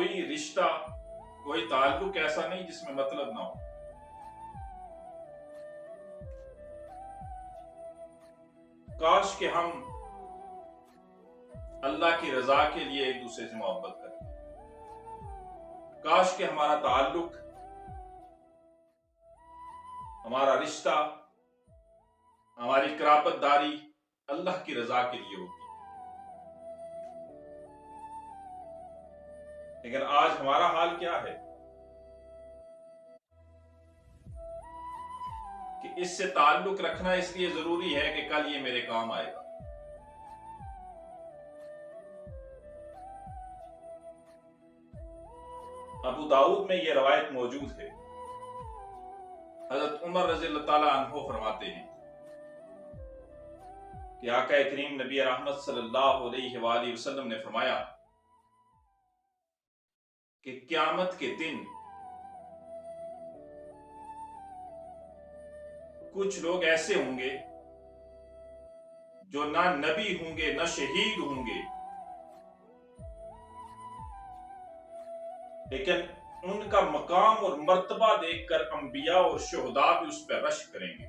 کوئی رشتہ، کوئی تعلق ایسا نہیں جس میں مطلب نہ ہو۔ کاش کہ ہم اللہ کی رضا کے لیے ایک دوسرے سے محبت کریں، کاش کہ ہمارا تعلق، ہمارا رشتہ، ہماری قرابت داری اللہ کی رضا کے لیے ہوتی۔ لیکن آج ہمارا حال کیا ہے کہ اس سے تعلق رکھنا اس لیے ضروری ہے کہ کل یہ میرے کام آئے گا۔ ابو داؤد میں یہ روایت موجود ہے، حضرت عمر رضی اللہ تعالی عنہ فرماتے ہیں کہ آقا کریم نبی رحمت صلی اللہ علیہ وآلہ وسلم نے فرمایا کہ قیامت کے دن کچھ لوگ ایسے ہوں گے جو نہ نبی ہوں گے نہ شہید ہوں گے، لیکن ان کا مقام اور مرتبہ دیکھ کر انبیاء اور شہداء بھی اس پہ رشک کریں گے۔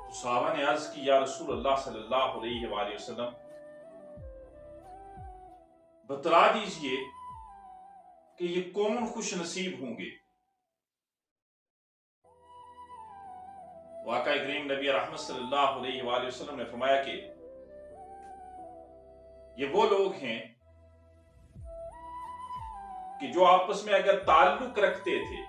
تو صحابہ نے عرض کی، یا رسول اللہ صلی اللہ علیہ وآلہ وسلم، بتلا دیجئے کہ یہ کون خوش نصیب ہوں گے؟ آقا کریم نبی رحمت صلی اللہ علیہ وآلہ وسلم نے فرمایا کہ یہ وہ لوگ ہیں کہ جو آپس میں اگر تعلق رکھتے تھے،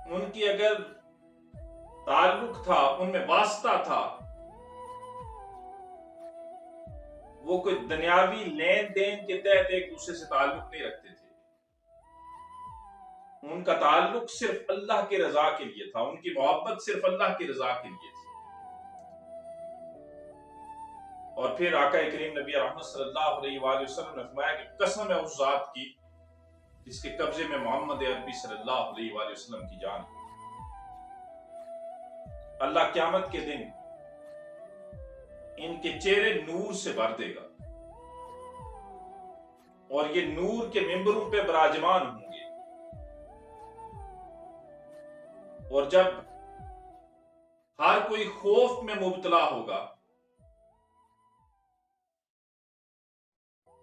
ان کی اگر تعلق تھا، ان میں واسطہ تھا، وہ کوئی دنیاوی لین دین کے تحت ایک دوسرے سے تعلق نہیں رکھتے تھے، ان کا تعلق صرف اللہ کی رضا کے لیے تھا، ان کی محبت صرف اللہ کی رضا کے لیے تھی۔ اور پھر آقا کریم نبی رحمت صلی اللہ علیہ وآلہ وسلم نے فرمایا کہ قسم ہے اس ذات کی جس کے قبضے میں محمد عربی صلی اللہ علیہ وآلہ وسلم کی جان ہے، اللہ قیامت کے دن ان کے چہرے نور سے بھر دے گا اور یہ نور کے ممبروں پہ براجمان ہوں گے، اور جب ہر کوئی خوف میں مبتلا ہوگا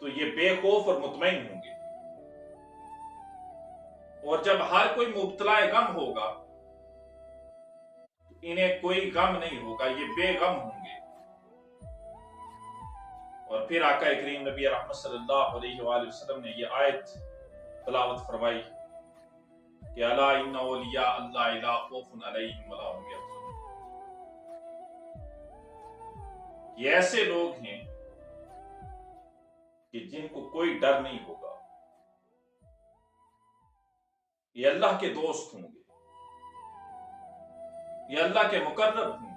تو یہ بے خوف اور مطمئن ہوں گے، اور جب ہر کوئی مبتلا غم ہوگا تو انہیں کوئی غم نہیں ہوگا، یہ بے غم ہوں گے۔ اور پھر آقا کریم نبی رحمت صلی اللہ علیہ وآلہ وسلم نے یہ آیت تلاوت فرمائی کہ الا ان اولیاء اللہ لا خوف علیہم ولا هم يحزنون، یہ ایسے لوگ ہیں کہ جن کو کوئی ڈر نہیں ہوگا، یہ اللہ کے دوست ہوں گے، یہ اللہ کے مقرب ہوں گے،